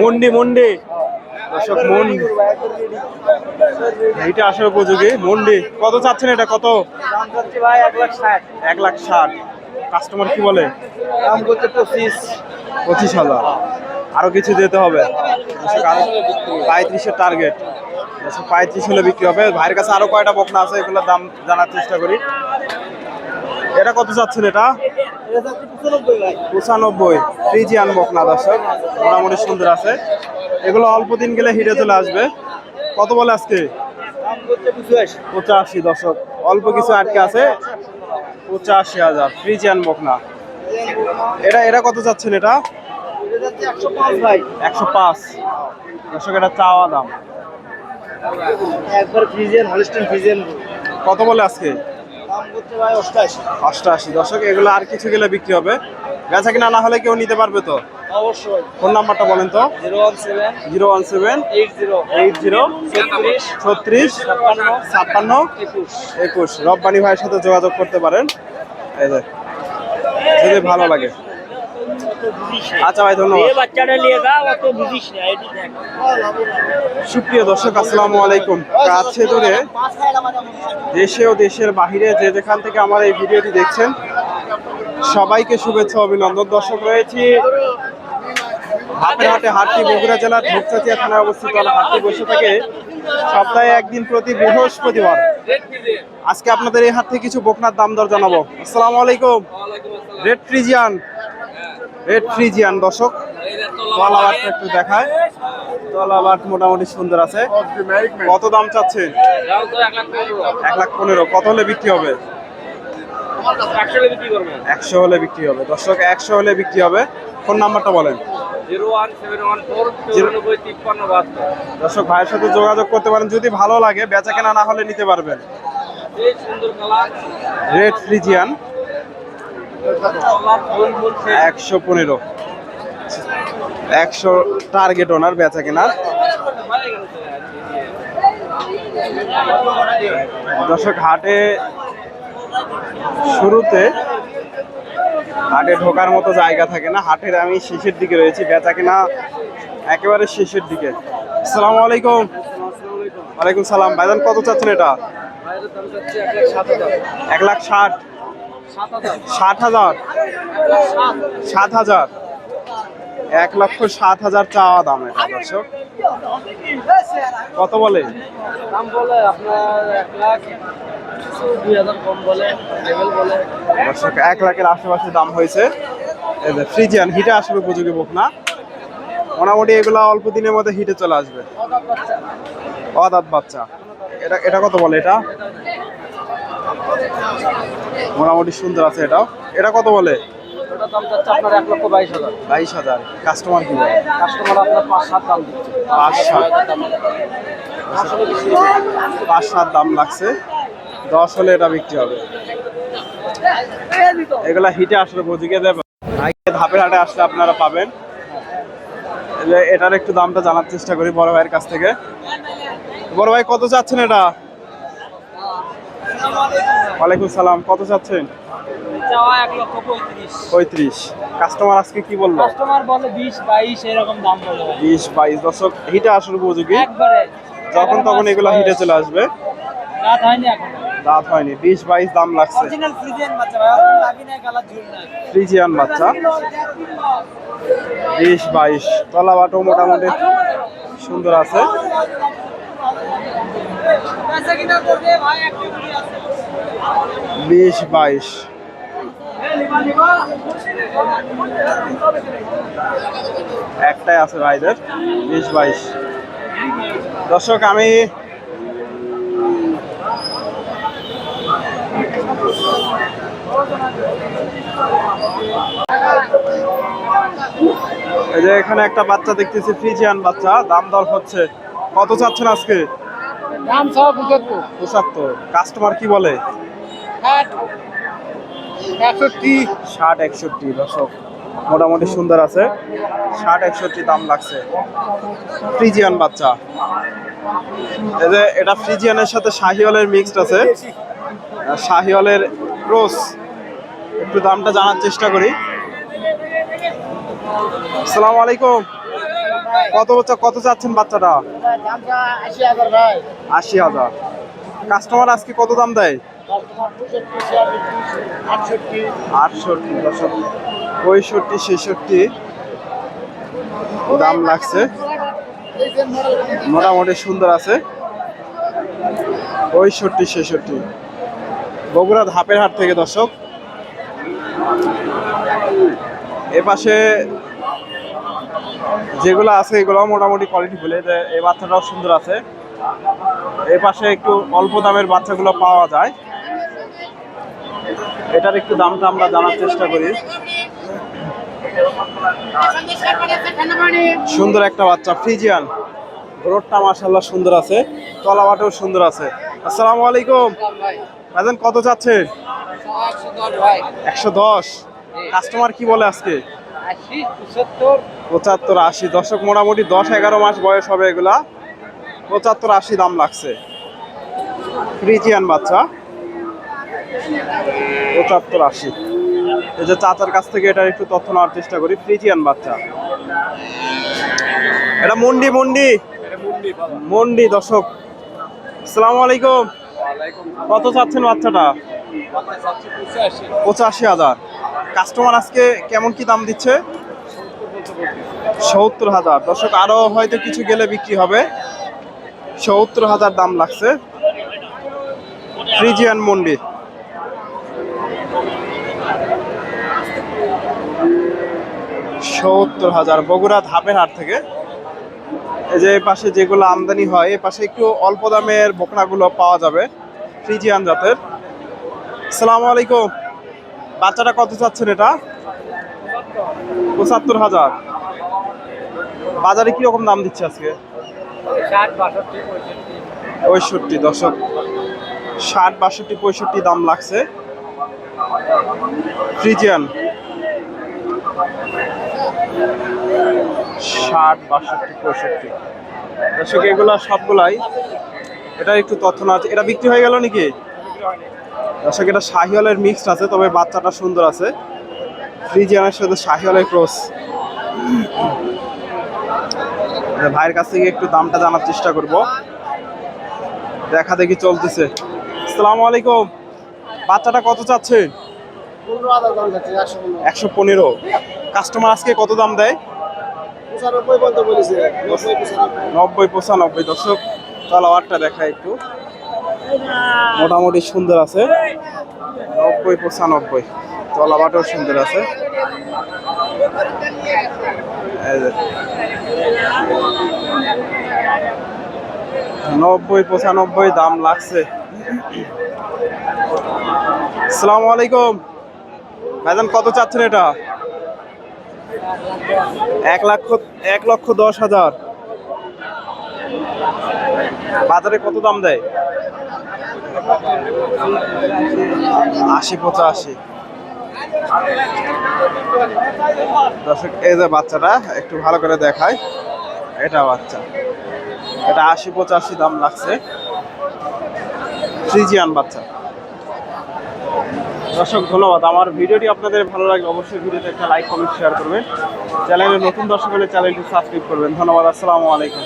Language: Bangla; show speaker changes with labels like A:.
A: মুন্ডি মুন্ডি দর্শক এইটা আসার উপযোগী মুন্ডি। কত চাচ্ছেন এটা? কত?
B: ভাই 1,60,000।
A: 1,60,000। কাস্টমার কি বলে?
B: দাম করছে
A: 25,000। আরো কিছু দিতে হবে। 35-এর টার্গেট। 35 হলে বিক্রি হবে। ভাইয়ের কাছে আরো কয়টা বকনা আছে, এগুলোর দাম জানার চেষ্টা করি। এটা কত চাচ্ছেন? এটা 95। ফ্রিজিয়ান বকনা দর্শক, মোটামুটি সুন্দর আছে। এগুলো অল্প দিন গেলে হিটে চলে আসবে। কত বলে আজকে? 85 দর্শক, অল্প কিছু আটকে আছে। 85,000 ফ্রিজিয়ান বকনা। এটা কত চাচ্ছেন? এটা 105 দর্শক, এটা চাওয়া দাম।
B: একবার ফ্রিজিয়ান হলস্টিন ফ্রিজিয়ান।
A: কত বলে আজকে?
B: দাম করছে ভাই 88।
A: দর্শক, এগুলো আর কিছু গেলে বিক্রি হবে। বেচা কিনা না হলে কেউ নিতে পারবে তো?
B: অবশ্যই।
A: ফোন নাম্বারটা বলেন তো।
B: 017 80
A: 36 56 21। রব্বানী ভাইয়ের সাথে যোগাযোগ করতে পারেন এই যে, যদি ভালো লাগে। আচ্ছা ভাই, ধন্যবাদ। সুপ্রিয় দর্শক, আসসালামু আলাইকুম। কাছে দূরে, দেশে ও দেশের বাহিরে যে যেখান থেকে আমার এই ভিডিওটি দেখছেন, সবাইকে শুভেচ্ছা অভিনন্দন। দর্শক, রয়েছি হাটে হাটটি বগুড়া জেলার ধূপচাচিয়া থানায় অবস্থিত। হাটটি বসে থাকে সপ্তাহে একদিন প্রতি বৃহস্পতিবার। আজকে আপনাদের এই হাট থেকে কিছু বকনার দাম দর জানাবো। আসসালামু আলাইকুম। রেড ফ্রিজিয়ান দর্শক, তলাবাটটা একটু দেখায়। তলাবাট মোটামুটি সুন্দর আছে। কত দাম চাচ্ছেন? 1,15,000। কত হলে বিক্রি হবে? 100 হলে বিক্রি হবে দর্শক, 100 হলে বিক্রি হবে। ফোন নাম্বারটা বলেন।
B: 01714
A: দর্শক, ভাইয়ের সাথে যোগাযোগ করতে পারেন, যদি ভালো লাগে। বেচা কেনা না হলে নিতে পারবেন। Red Friesian 115। 100 টার্গেট ওনার বেচা কেনার। দর্শক, হাটে শুরুতে হাটে ঢোকার মতো জায়গা থাকে না। হাটের আমি শেষের দিকে রয়েছি, বেচা কেনা একেবারে শেষের দিকে। আসসালামু আলাইকুম। ওয়ালাইকুম সালাম। ভাইজান, কত চাচ্ছেন এটা? 1,60,000। 60,000। 7,000। 1,07,000 চাওয়া দাম এটা দর্শক। কত বলে?
B: দাম বলে আপনার 1,02,000 কম বলে,
A: দর্শক 1 লাখের আশেপাশে দাম হয়েছে। ফ্রিজিয়ান হিটে আসবে উপযোগী বকনা। মোটামুটি এগুলা অল্প দিনের মধ্যে হিটে চলে আসবে। অদাঁত বাচ্চা। এটা কত বলে? এটা মোটামুটি সুন্দর আছে এটাও। এটা কত বলে?
B: ওটার দাম যাচ্ছে আপনার 1,22,000।
A: 22,000। কাস্টমার কি বলে?
B: কাস্টমার আপনার 5-7 দাম দিচ্ছে।
A: 5-7 দাম লাগছে। 10 হলে এটা বিক্রি হবে। এগুলা হিটে আসলে বুঝিয়ে দেবে। ধাপের হাটে আসলে আপনারা পাবেন। এটার একটু দামটা জানার চেষ্টা করি বড় ভাইয়ের কাছ থেকে। বড় ভাই, কত চাচ্ছেন এটা? ওয়ালাইকুম সালাম। কত চাচ্ছেন?
B: 1,35,000।
A: কাস্টমার আজকে কি বললো?
B: কাস্টমার বলে 20-22 এরকম দাম বলে।
A: 20-22 দর্শক, হিটে আসলে উপযোগী।
B: একবারে
A: যখন তখন এগুলো হিটে চলে আসবে।
B: রাত হয়নি এখন।
A: দাঁত হয়নি। 20-22 দাম লাগছে।
B: অরিজিনাল ফ্রিজিয়ান বাচ্চা ভাই, অরিজিনাল লাগি না, কালার ঝুল নাই।
A: ফ্রিজিয়ান বাচ্চা 20-22। তলাবাটো মোটামুটি সুন্দর আছে। 20-22 একটাই আছে ভাইদের। 20-22 দর্শক, আমি এই যে এখানে একটা বাচ্চা দেখতেছি, ফ্রিজিয়ান বাচ্চা। দাম দর হচ্ছে। কত চাচ্ছেন আজকে?
B: দাম
A: 75। কাস্টমার কি বলে? 60-61 দর্শক, মোটামুটি সুন্দর আছে। 60-61 দাম লাগছে। ফ্রিজিয়ান বাচ্চা। এই যে এটা ফ্রিজিয়ানের সাথে শাহিওয়ালের মিক্সড আছে, শাহিওয়ালের ক্রস। একটু দামটা জানার চেষ্টা করি। আসসালামু আলাইকুম। কত চাচ্ছেন বাচ্চাটা? 80,000। কাস্টমার আজকে কত দাম দেয়? 68, 65, 66 দাম লাগছে। মোটামুটি সুন্দর আছে। 65, 66 বগুড়া ধাপের হাট থেকে দর্শক। এপাশে যেগুলো আছে এগুলো মোটামুটি কোয়ালিটি বলে যে এই বাচ্চাটাও সুন্দর আছে। এই পাশে একটু অল্প দামের বাচ্চাগুলো পাওয়া যায়। এটার একটু দামটা আমরা জানার চেষ্টা করি। সুন্দর একটা বাচ্চা ফ্রিজিয়ান, গ্রোথটা মাশাআল্লাহ সুন্দর আছে, তলাবাটেও সুন্দর আছে। আসসালামু আলাইকুম ভাইজান, কত চাচ্ছে? 110। কাস্টমার কি বলে আজকে? 75, 80। দর্শক মোটামুটি 10-11 মাস বয়স হবে এগুলা। 75, 80 দাম লাগছে। ফ্রিজিয়ান বাচ্চা 75, 80। এই যে চাচার কাছ থেকে এটার একটু তথ্য নেওয়ার চেষ্টা করি। ফ্রিজিয়ান বাচ্চা, এটা মন্ডি দর্শক। আসসালামু আলাইকুম। কত চাচ্ছেন বাচ্চাটা? 85,000। কাস্টমার আজকে কেমন কি দাম দিচ্ছে? 70,000। দর্শক আরো হয়তো কিছু গেলে বিক্রি হবে। 70,000 দাম লাগছে। ফ্রিজিয়ান মন্ডি। বগুড়া ধাপের হাট থেকে। এই যে পাশে যেগুলো আমদানি হয় এই পাশে একটু অল্প দামের বকনাগুলো পাওয়া যাবে, ফ্রিজিয়ান জাতের। আসসালামু আলাইকুম। বাচ্চাটা কত চাচ্ছেন এটা? 75,000। বাজারে কি রকম দাম দিচ্ছে আজকে? 65। দর্শক 60, 62, 65 দাম লাগছে। ফ্রিজিয়ান 60, 62, 65। দর্শক এগুলা সবগুলাই, এটা একটু তথ্য না আছে। এটা বিক্রি হয়ে গেল নাকি? দর্শক এটা শাহিওয়ালের মিক্সড আছে, তবে বাচ্চাটা সুন্দর আছে। ফ্রিজিয়ানের সাথে শাহিওয়ালের ক্রস। ভাইয়ের কাছ থেকে একটু দামটা জানার চেষ্টা করব। দেখা দেখি চলতেছে। আসসালামু আলাইকুম। বাচ্চাটা কত চাচ্ছে? 115। কাস্টমার আজকে কত দাম দেয়? 90, 95। দর্শক তলাওয়ারটা দেখা একটু, মোটামুটি সুন্দর আছে। 90, 95 তলাবাটও সুন্দর আছে। 90, 95 দাম লাগছে। আসসালামু আলাইকুম ভাইজান, কত চাচ্ছেন এটা? 1,10,000। বাজারে কত দাম দেয়? 80, 85। দর্শক এই যে বাচ্চাটা একটু ভালো করে দেখায়, এটা বাচ্চা, এটা 80, 85 দাম লাগছে। ফ্রিজিয়ান বাচ্চা। দর্শক ধন্যবাদ। আমার ভিডিওটি আপনাদের ভালো লাগলে অবশ্যই ভিডিওতে একটা লাইক, কমেন্ট, শেয়ার করবেন। চ্যানেলে নতুন দর্শক হলে চ্যানেলটি সাবস্ক্রাইব করবেন। ধন্যবাদ। আসসালামু আলাইকুম।